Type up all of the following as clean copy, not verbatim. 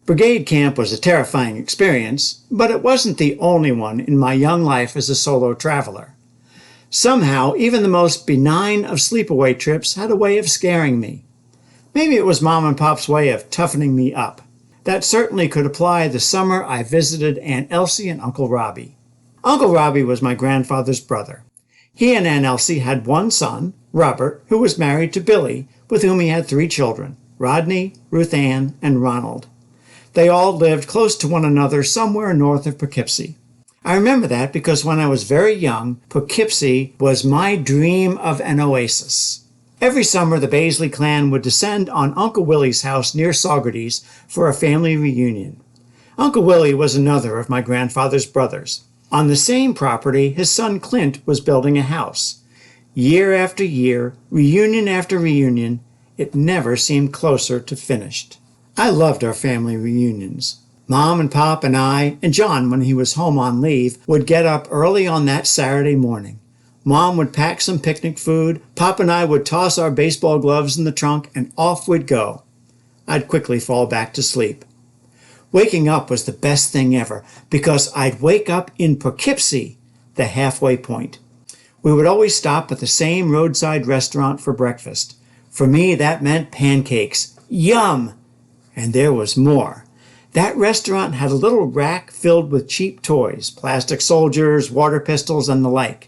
Brigade Camp was a terrifying experience, but it wasn't the only one in my young life as a solo traveler. Somehow, even the most benign of sleepaway trips had a way of scaring me. Maybe it was Mom and Pop's way of toughening me up. That certainly could apply the summer I visited Aunt Elsie and Uncle Robbie. Uncle Robbie was my grandfather's brother. He and Aunt Elsie had one son, Robert, who was married to Billy, with whom he had 3 children, Rodney, Ruth Ann, and Ronald. They all lived close to one another somewhere north of Poughkeepsie. I remember that because when I was very young, Poughkeepsie was my dream of an oasis. Every summer, the Baisley clan would descend on Uncle Willie's house near Saugerties for a family reunion. Uncle Willie was another of my grandfather's brothers. On the same property, his son Clint was building a house. Year after year, reunion after reunion, it never seemed closer to finished. I loved our family reunions. Mom and Pop and I, and John, when he was home on leave, would get up early on that Saturday morning. Mom would pack some picnic food, Pop and I would toss our baseball gloves in the trunk, and off we'd go. I'd quickly fall back to sleep. Waking up was the best thing ever, because I'd wake up in Poughkeepsie, the halfway point. We would always stop at the same roadside restaurant for breakfast. For me, that meant pancakes. Yum! And there was more. That restaurant had a little rack filled with cheap toys, plastic soldiers, water pistols, and the like.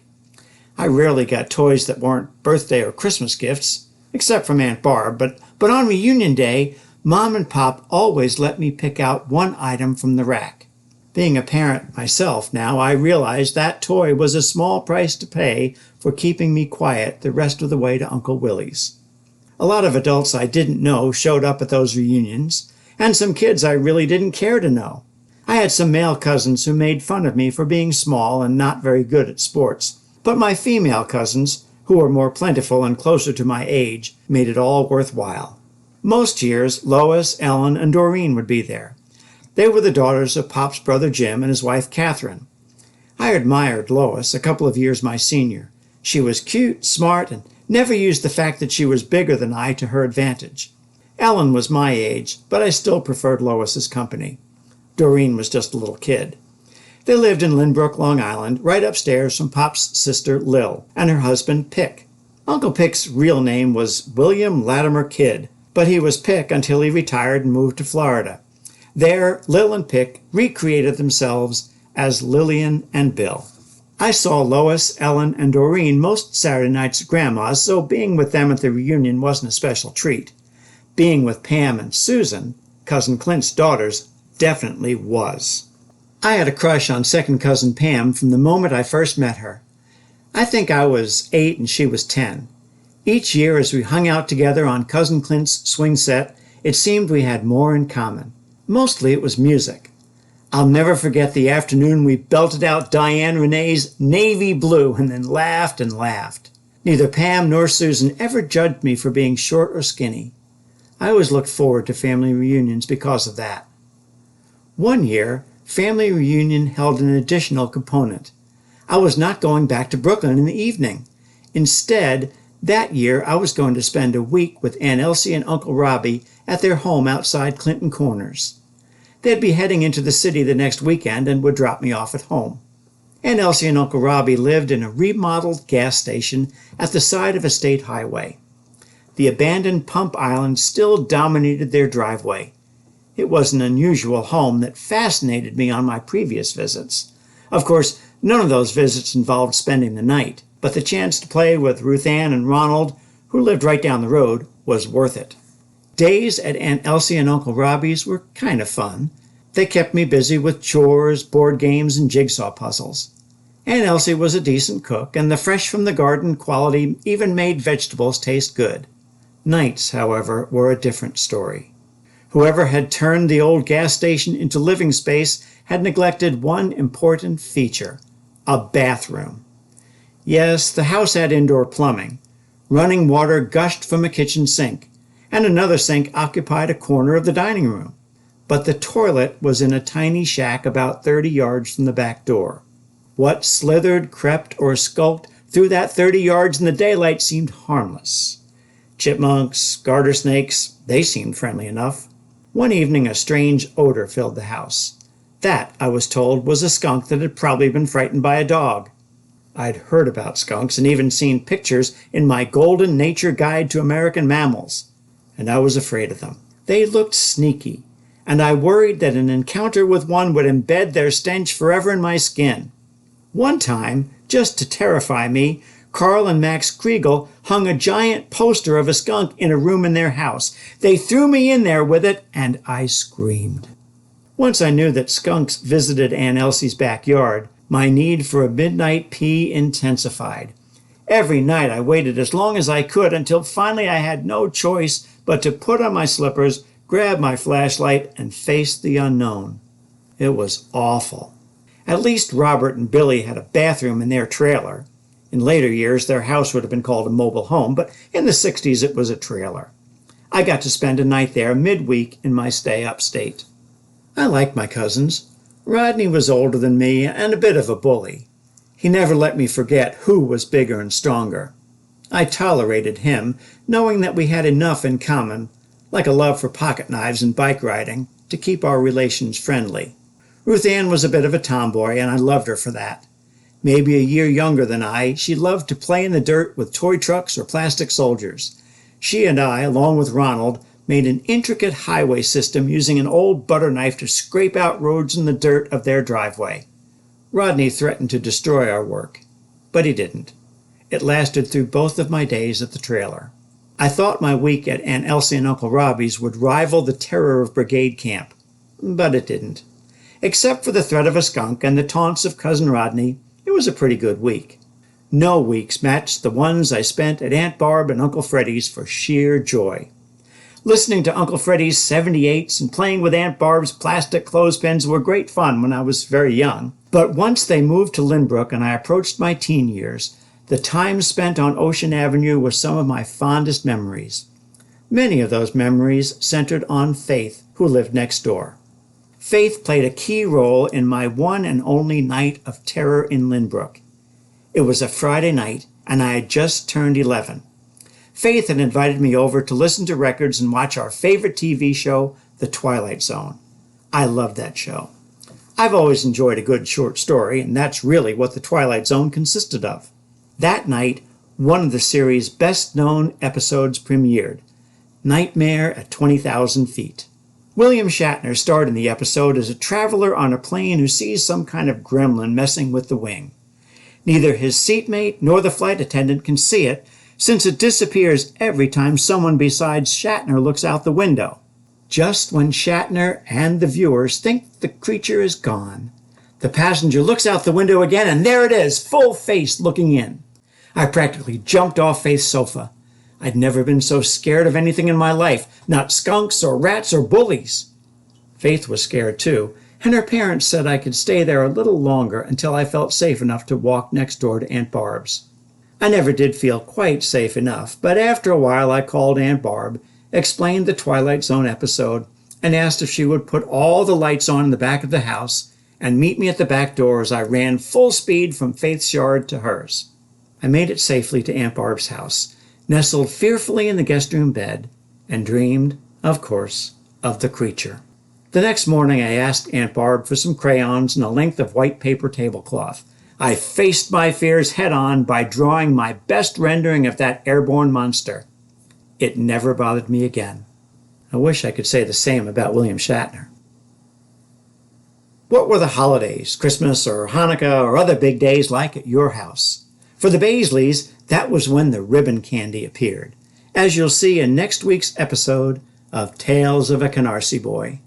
I rarely got toys that weren't birthday or Christmas gifts, except from Aunt Barb, but on reunion day, Mom and Pop always let me pick out one item from the rack. Being a parent myself now, I realized that toy was a small price to pay for keeping me quiet the rest of the way to Uncle Willie's. A lot of adults I didn't know showed up at those reunions, and some kids I really didn't care to know. I had some male cousins who made fun of me for being small and not very good at sports, but my female cousins, who were more plentiful and closer to my age, made it all worthwhile. Most years, Lois, Ellen, and Doreen would be there. They were the daughters of Pop's brother Jim and his wife Catherine. I admired Lois, a couple of years my senior. She was cute, smart, and never used the fact that she was bigger than I to her advantage. Ellen was my age, but I still preferred Lois's company. Doreen was just a little kid. They lived in Lynbrook, Long Island, right upstairs from Pop's sister Lil and her husband Pick. Uncle Pick's real name was William Latimer Kidd, but he was Pick until he retired and moved to Florida. There, Lil and Pick recreated themselves as Lillian and Bill. I saw Lois, Ellen, and Doreen most Saturday nights at Grandma's, so being with them at the reunion wasn't a special treat. Being with Pam and Susan, Cousin Clint's daughters, definitely was. I had a crush on second cousin Pam from the moment I first met her. I think I was 8 and she was 10. Each year as we hung out together on Cousin Clint's swing set, it seemed we had more in common. Mostly it was music. I'll never forget the afternoon we belted out Diane Renee's Navy Blue and then laughed and laughed. Neither Pam nor Susan ever judged me for being short or skinny. I always looked forward to family reunions because of that. One year, family reunion held an additional component. I was not going back to Brooklyn in the evening. Instead, that year I was going to spend a week with Aunt Elsie and Uncle Robbie at their home outside Clinton Corners. They'd be heading into the city the next weekend and would drop me off at home. Aunt Elsie and Uncle Robbie lived in a remodeled gas station at the side of a state highway. The abandoned pump island still dominated their driveway. It was an unusual home that fascinated me on my previous visits. Of course, none of those visits involved spending the night, but the chance to play with Ruth Ann and Ronald, who lived right down the road, was worth it. Days at Aunt Elsie and Uncle Robbie's were kind of fun. They kept me busy with chores, board games, and jigsaw puzzles. Aunt Elsie was a decent cook, and the fresh-from-the-garden quality even made vegetables taste good. Nights, however, were a different story. Whoever had turned the old gas station into living space had neglected one important feature: a bathroom. Yes, the house had indoor plumbing. Running water gushed from a kitchen sink, and another sink occupied a corner of the dining room. But the toilet was in a tiny shack about 30 yards from the back door. What slithered, crept, or skulked through that 30 yards in the daylight seemed harmless. Chipmunks, garter snakes, they seemed friendly enough. One evening, a strange odor filled the house. That, I was told, was a skunk that had probably been frightened by a dog. I'd heard about skunks and even seen pictures in my Golden Nature Guide to American Mammals, and I was afraid of them. They looked sneaky, and I worried that an encounter with one would embed their stench forever in my skin. One time, just to terrify me, Carl and Max Kriegel hung a giant poster of a skunk in a room in their house. They threw me in there with it, and I screamed. Once I knew that skunks visited Aunt Elsie's backyard, my need for a midnight pee intensified. Every night I waited as long as I could until finally I had no choice but to put on my slippers, grab my flashlight, and face the unknown. It was awful. At least Robert and Billy had a bathroom in their trailer. In later years, their house would have been called a mobile home, but in the 60s it was a trailer. I got to spend a night there midweek in my stay upstate. I liked my cousins. Rodney was older than me and a bit of a bully. He never let me forget who was bigger and stronger. I tolerated him, knowing that we had enough in common, like a love for pocket knives and bike riding, to keep our relations friendly. Ruth Ann was a bit of a tomboy, and I loved her for that. Maybe a year younger than I, she loved to play in the dirt with toy trucks or plastic soldiers. She and I, along with Ronald, made an intricate highway system using an old butter knife to scrape out roads in the dirt of their driveway. Rodney threatened to destroy our work, but he didn't. It lasted through both of my days at the trailer. I thought my week at Aunt Elsie and Uncle Robbie's would rival the terror of Brigade Camp, but it didn't. Except for the threat of a skunk and the taunts of Cousin Rodney, it was a pretty good week. No weeks matched the ones I spent at Aunt Barb and Uncle Freddie's for sheer joy. Listening to Uncle Freddie's 78s and playing with Aunt Barb's plastic clothespins were great fun when I was very young. But once they moved to Lynbrook and I approached my teen years, the time spent on Ocean Avenue was some of my fondest memories. Many of those memories centered on Faith, who lived next door. Faith played a key role in my one and only night of terror in Lynbrook. It was a Friday night, and I had just turned 11. Faith had invited me over to listen to records and watch our favorite TV show, The Twilight Zone. I loved that show. I've always enjoyed a good short story, and that's really what The Twilight Zone consisted of. That night, one of the series' best-known episodes premiered, Nightmare at 20,000 Feet. William Shatner starred in the episode as a traveler on a plane who sees some kind of gremlin messing with the wing. Neither his seatmate nor the flight attendant can see it, since it disappears every time someone besides Shatner looks out the window. Just when Shatner and the viewers think the creature is gone, the passenger looks out the window again, and there it is, full-faced looking in. I practically jumped off Faith's sofa. I'd never been so scared of anything in my life, not skunks or rats or bullies. Faith was scared too, and her parents said I could stay there a little longer until I felt safe enough to walk next door to Aunt Barb's. I never did feel quite safe enough, but after a while I called Aunt Barb, explained the Twilight Zone episode, and asked if she would put all the lights on in the back of the house and meet me at the back door as I ran full speed from Faith's yard to hers. I made it safely to Aunt Barb's house, nestled fearfully in the guest room bed, and dreamed, of course, of the creature. The next morning I asked Aunt Barb for some crayons and a length of white paper tablecloth. I faced my fears head-on by drawing my best rendering of that airborne monster. It never bothered me again. I wish I could say the same about William Shatner. What were the holidays, Christmas or Hanukkah or other big days like at your house? For the Baisleys, that was when the ribbon candy appeared, as you'll see in next week's episode of Tales of a Canarsie Boy.